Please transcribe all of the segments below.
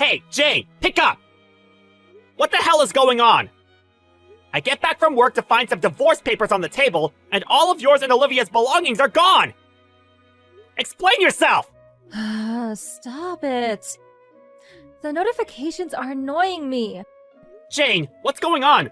Hey, Jane, pick up! What the hell is going on? I get back from work to find some divorce papers on the table, and all of yours and Olivia's belongings are gone! Explain yourself! Stop it. The notifications are annoying me. Jane, what's going on?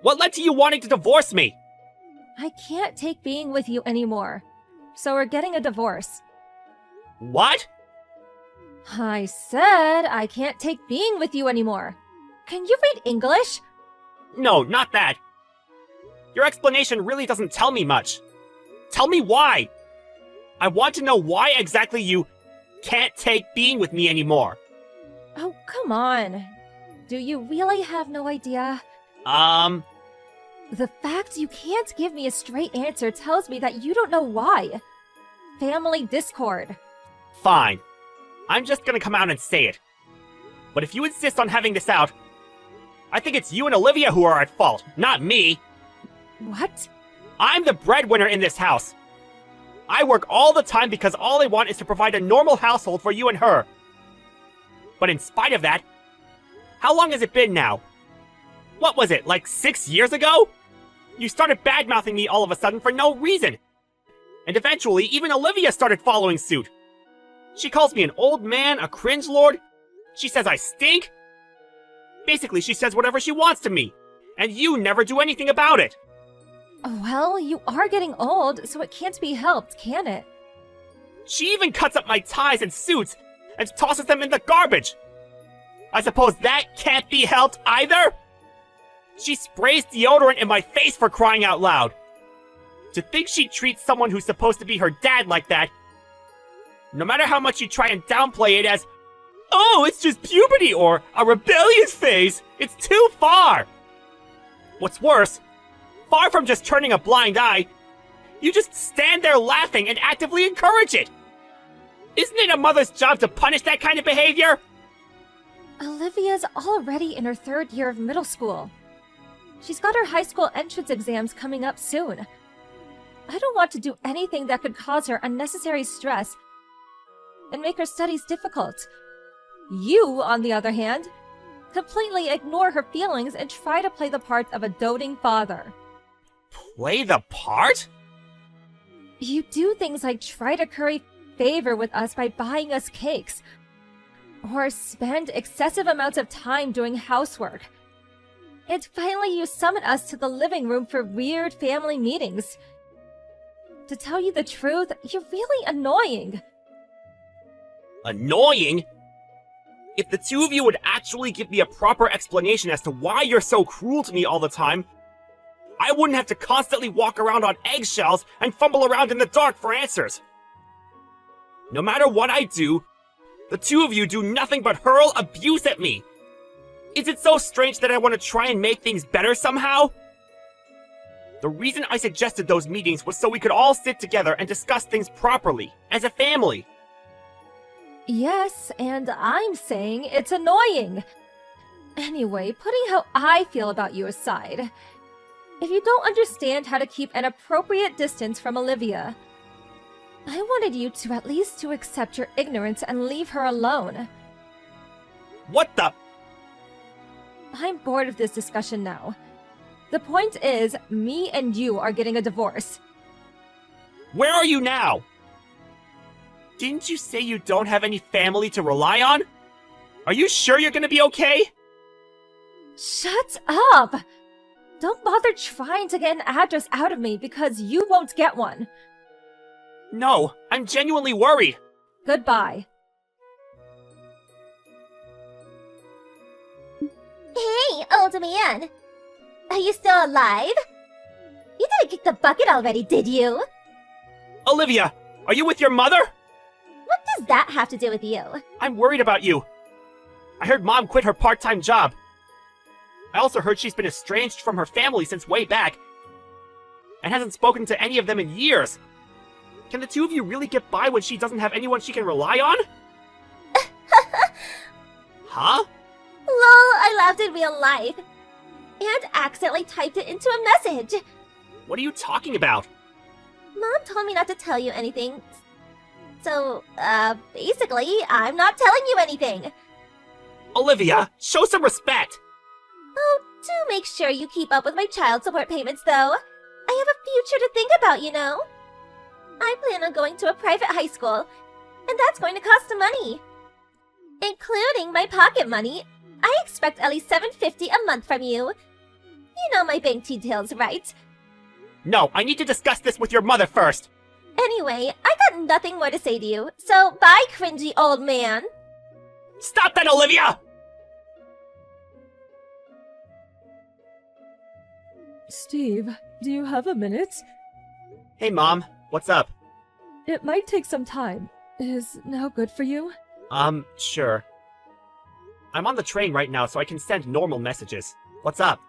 What led to you wanting to divorce me? I can't take being with you anymore. So we're getting a divorce. What? I said I can't take being with you anymore. Can you read English? No, not that. Your explanation really doesn't tell me much. Tell me why. I want to know why exactly you can't take being with me anymore. Oh, come on. Do you really have no idea? The fact you can't give me a straight answer tells me that you don't know why. Family discord. Fine. I'm just gonna come out and say it. But if you insist on having this out, I think it's you and Olivia who are at fault, not me. What? I'm the breadwinner in this house. I work all the time because all I want is to provide a normal household for you and her. But in spite of that, how long has it been now? What was it, like 6 years ago? You started bad-mouthing me all of a sudden for no reason. And eventually, even Olivia started following suit. She calls me an old man, a cringe lord. She says I stink. Basically, she says whatever she wants to me. And you never do anything about it. Well, you are getting old, so it can't be helped, can it? She even cuts up my ties and suits and tosses them in the garbage. I suppose that can't be helped either? She sprays deodorant in my face for crying out loud. To think she treats someone who's supposed to be her dad like that, no matter how much you try and downplay it as, oh, it's just puberty or a rebellious phase, it's too far. What's worse, far from just turning a blind eye, you just stand there laughing and actively encourage it. Isn't it a mother's job to punish that kind of behavior? Olivia's already in her 3rd year of middle school. She's got her high school entrance exams coming up soon. I don't want to do anything that could cause her unnecessary stress and make her studies difficult. You, on the other hand, completely ignore her feelings and try to play the part of a doting father. Play the part? You do things like try to curry favor with us by buying us cakes, or spend excessive amounts of time doing housework. And finally you summon us to the living room for weird family meetings. To tell you the truth, you're really annoying. Annoying? If the two of you would actually give me a proper explanation as to why you're so cruel to me all the time, I wouldn't have to constantly walk around on eggshells and fumble around in the dark for answers. No matter what I do, the two of you do nothing but hurl abuse at me. Is it so strange that I want to try and make things better somehow? The reason I suggested those meetings was so we could all sit together and discuss things properly, as a family. Yes, and I'm saying it's annoying. Anyway, putting how I feel about you aside, if you don't understand how to keep an appropriate distance from Olivia, I wanted you to at least to accept your ignorance and leave her alone. What the? I'm bored of this discussion now. The point is, me and you are getting a divorce. Where are you now? Didn't you say you don't have any family to rely on? Are you sure you're gonna be okay? Shut up! Don't bother trying to get an address out of me because you won't get one. No, I'm genuinely worried. Goodbye. Hey, old man! Are you still alive? You didn't kick the bucket already, did you? Olivia, are you with your mother? What does that have to do with you? I'm worried about you. I heard Mom quit her part-time job. I also heard she's been estranged from her family since way back, and hasn't spoken to any of them in years. Can the two of you really get by when she doesn't have anyone she can rely on? Huh? Lol, I laughed in real life. And accidentally typed it into a message. What are you talking about? Mom told me not to tell you anything. So, basically, I'm not telling you anything. Olivia, show some respect! Oh, do make sure you keep up with my child support payments, though. I have a future to think about, you know. I plan on going to a private high school, and that's going to cost some money. Including my pocket money, I expect at least $750 a month from you. You know my bank details, right? No, I need to discuss this with your mother first! Anyway, I got nothing more to say to you, so bye, cringy old man. Stop that, Olivia! Steve, do you have a minute? Hey, Mom. What's up? It might take some time. Is now good for you? Sure. I'm on the train right now, so I can send normal messages. What's up?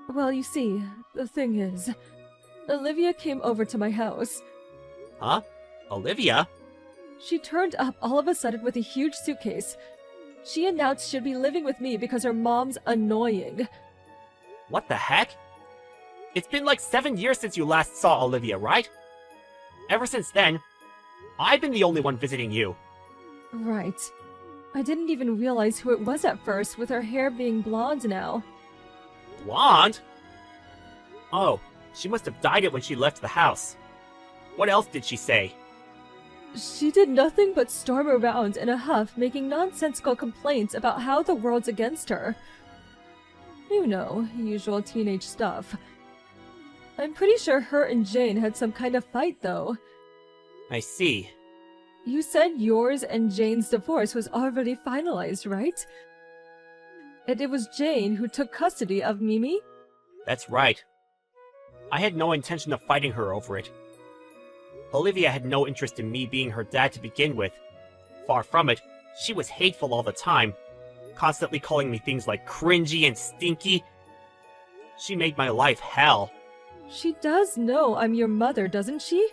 Well, you see, the thing is, Olivia came over to my house. Huh? Olivia? She turned up all of a sudden with a huge suitcase. She announced she'd be living with me because her mom's annoying. What the heck? It's been like 7 years since you last saw Olivia, right? Ever since then, I've been the only one visiting you. Right. I didn't even realize who it was at first, with her hair being blonde now. Blonde? Oh, she must have dyed it when she left the house. What else did she say? She did nothing but storm around in a huff, making nonsensical complaints about how the world's against her. You know, usual teenage stuff. I'm pretty sure her and Jane had some kind of fight, though. I see. You said yours and Jane's divorce was already finalized, right? And it was Jane who took custody of Mimi? That's right. I had no intention of fighting her over it. Olivia had no interest in me being her dad to begin with. Far from it, she was hateful all the time, constantly calling me things like cringy and stinky. She made my life hell. She does know I'm your mother, doesn't she?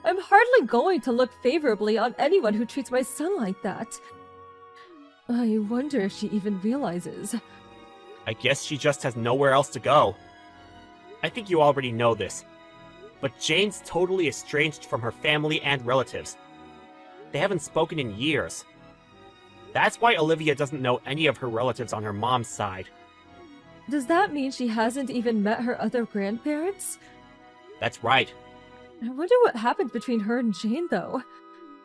I'm hardly going to look favorably on anyone who treats my son like that. I wonder if she even realizes. I guess she just has nowhere else to go. I think you already know this, but Jane's totally estranged from her family and relatives. They haven't spoken in years. That's why Olivia doesn't know any of her relatives on her mom's side. Does that mean she hasn't even met her other grandparents? That's right. I wonder what happened between her and Jane, though.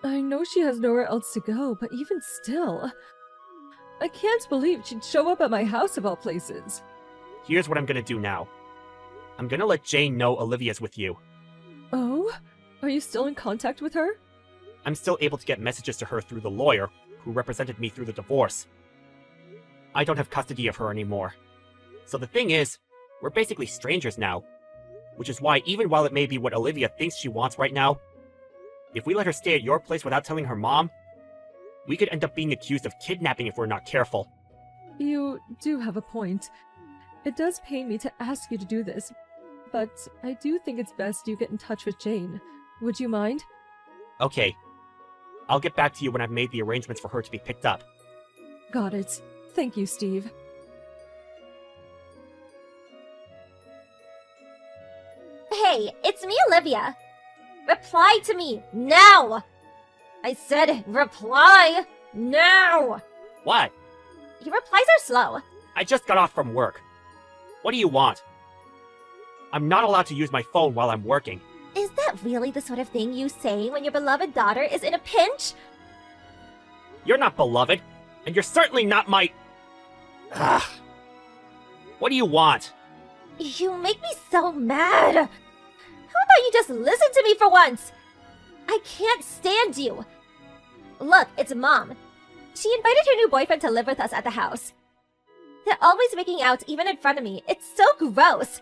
I know she has nowhere else to go, but even still... I can't believe she'd show up at my house of all places. Here's what I'm gonna do now. I'm gonna let Jane know Olivia's with you. Oh? Are you still in contact with her? I'm still able to get messages to her through the lawyer who represented me through the divorce. I don't have custody of her anymore. So the thing is, we're basically strangers now. Which is why, even while it may be what Olivia thinks she wants right now, if we let her stay at your place without telling her mom, we could end up being accused of kidnapping if we're not careful. You do have a point. It does pain me to ask you to do this, but I do think it's best you get in touch with Jane. Would you mind? Okay. I'll get back to you when I've made the arrangements for her to be picked up. Got it. Thank you, Steve. Hey, it's me, Olivia. Reply to me, now! I said reply, now! What? Your replies are slow. I just got off from work. What do you want? I'm not allowed to use my phone while I'm working. Is that really the sort of thing you say when your beloved daughter is in a pinch? You're not beloved, and you're certainly not my... Ugh. What do you want? You make me so mad. How about you just listen to me for once? I can't stand you. Look, it's Mom. She invited her new boyfriend to live with us at the house. They're always making out even in front of me. It's so gross.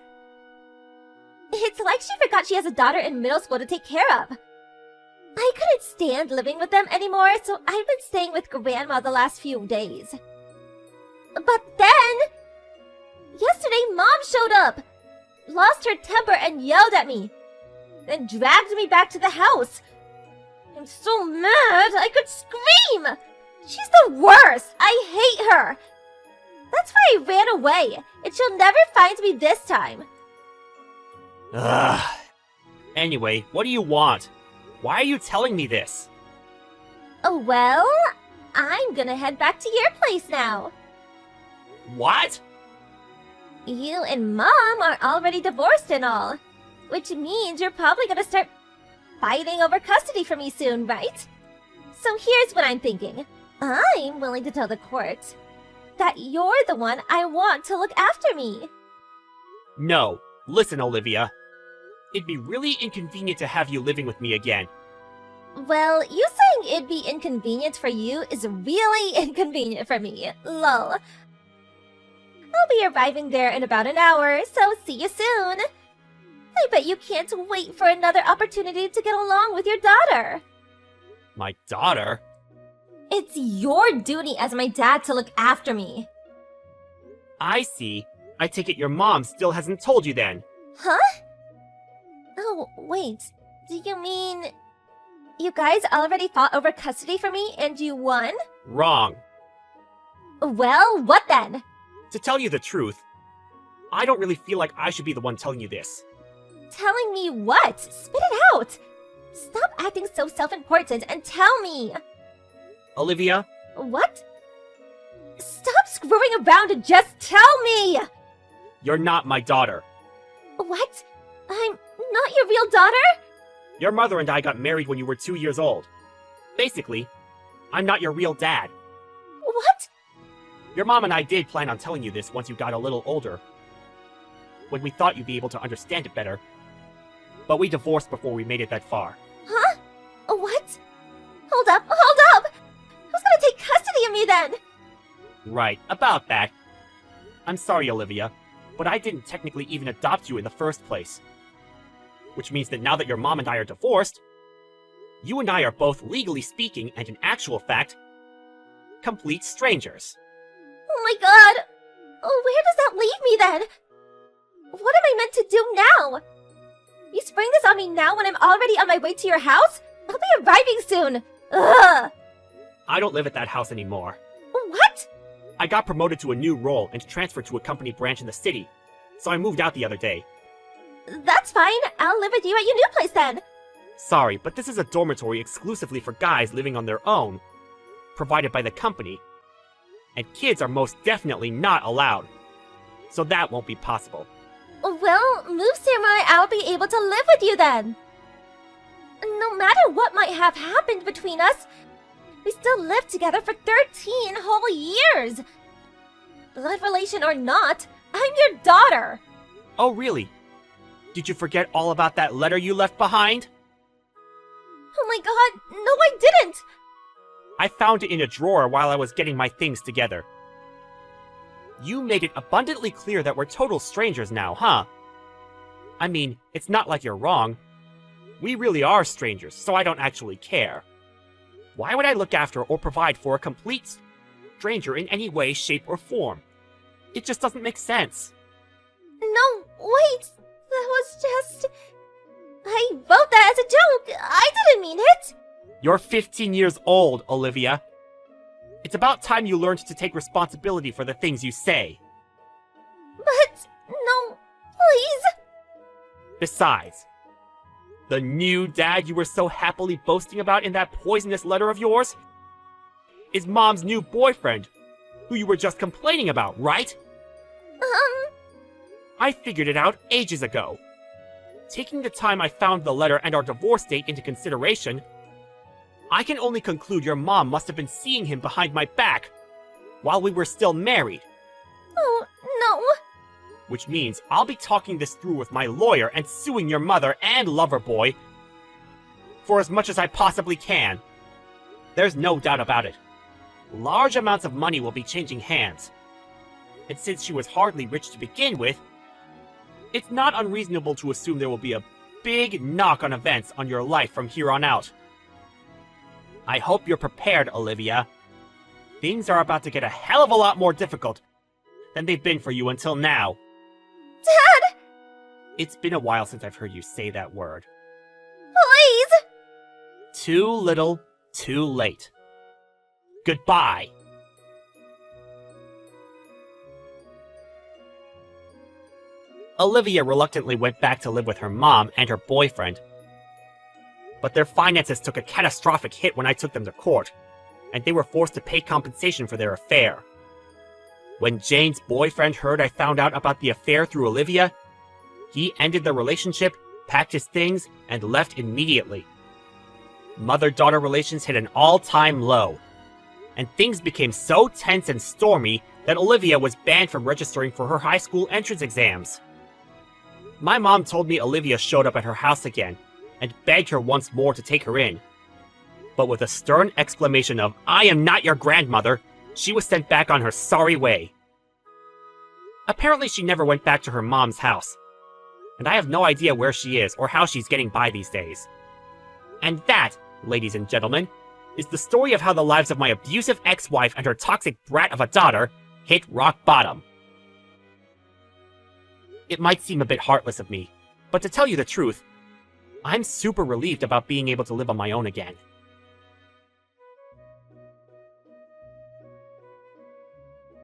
It's like she forgot she has a daughter in middle school to take care of. I couldn't stand living with them anymore, so I've been staying with Grandma the last few days. But then... yesterday, Mom showed up, lost her temper and yelled at me, then dragged me back to the house. I'm so mad I could scream! She's the worst! I hate her! That's why I ran away, and she'll never find me this time. Ugh. Anyway, what do you want? Why are you telling me this? Oh, well, I'm gonna head back to your place now. What? You and Mom are already divorced and all, which means you're probably gonna start fighting over custody for me soon, right? So here's what I'm thinking. I'm willing to tell the court that you're the one I want to look after me. No. Listen, Olivia. It'd be really inconvenient to have you living with me again. Well, you saying it'd be inconvenient for you is really inconvenient for me. Lol. I'll be arriving there in about an hour, so see you soon. I bet you can't wait for another opportunity to get along with your daughter. My daughter? It's your duty as my dad to look after me. I see. I take it your mom still hasn't told you then. Huh? Oh, wait. Do you mean you guys already fought over custody for me and you won? Wrong. Well, what then? To tell you the truth, I don't really feel like I should be the one telling you this. Telling me what? Spit it out! Stop acting so self-important and tell me! Olivia, What? Stop screwing around and just tell me! you're not my daughter. What? I'm not your real daughter? Your mother and I got married when you were 2 years old. Basically, I'm not your real dad. What? Your mom and I did plan on telling you this once you got a little older, when we thought you'd be able to understand it better. But we divorced before we made it that far. Huh? What? Hold up, hold up! Who's gonna take custody of me then? Right, about that. I'm sorry, Olivia, but I didn't technically even adopt you in the first place. Which means that now that your mom and I are divorced, you and I are both legally speaking and in actual fact, complete strangers. Oh my god! Oh, where does that leave me then? What am I meant to do now? You spring this on me now when I'm already on my way to your house? I'll be arriving soon! Ugh! I don't live at that house anymore. What? I got promoted to a new role and transferred to a company branch in the city, so I moved out the other day. That's fine. I'll live with you at your new place then. Sorry, but this is a dormitory exclusively for guys living on their own, provided by the company. And kids are most definitely not allowed. So that won't be possible. Well, move Samurai, I'll be able to live with you then. No matter what might have happened between us, we still lived together for 13 whole years. Blood relation or not, I'm your daughter. Oh, really? Did you forget all about that letter you left behind? Oh my god, no I didn't! I found it in a drawer while I was getting my things together. You made it abundantly clear that we're total strangers now, huh? I mean, it's not like you're wrong. We really are strangers, so I don't actually care. Why would I look after or provide for a complete stranger in any way, shape, or form? It just doesn't make sense. No, wait, that was just... I wrote that as a joke, I didn't mean it! You're 15 years old, Olivia. It's about time you learned to take responsibility for the things you say. But, no, please! Besides, the new dad you were so happily boasting about in that poisonous letter of yours is Mom's new boyfriend, who you were just complaining about, right? I figured it out ages ago. Taking the time I found the letter and our divorce date into consideration, I can only conclude your mom must have been seeing him behind my back while we were still married. Oh, no. Which means I'll be talking this through with my lawyer and suing your mother and lover boy for as much as I possibly can. There's no doubt about it. Large amounts of money will be changing hands. And since she was hardly rich to begin with, it's not unreasonable to assume there will be a big knock on events on your life from here on out. I hope you're prepared, Olivia. Things are about to get a hell of a lot more difficult than they've been for you until now. Dad! It's been a while since I've heard you say that word. Please! Too little, too late. Goodbye. Olivia reluctantly went back to live with her mom and her boyfriend. But their finances took a catastrophic hit when I took them to court, and they were forced to pay compensation for their affair. When Jane's boyfriend heard I found out about the affair through Olivia, he ended the relationship, packed his things, and left immediately. Mother-daughter relations hit an all-time low, and things became so tense and stormy that Olivia was banned from registering for her high school entrance exams. My mom told me Olivia showed up at her house again, and begged her once more to take her in. But with a stern exclamation of, "I am not your grandmother," she was sent back on her sorry way. Apparently she never went back to her mom's house, and I have no idea where she is or how she's getting by these days. And that, ladies and gentlemen, is the story of how the lives of my abusive ex-wife and her toxic brat of a daughter hit rock bottom. It might seem a bit heartless of me, but to tell you the truth, I'm super relieved about being able to live on my own again.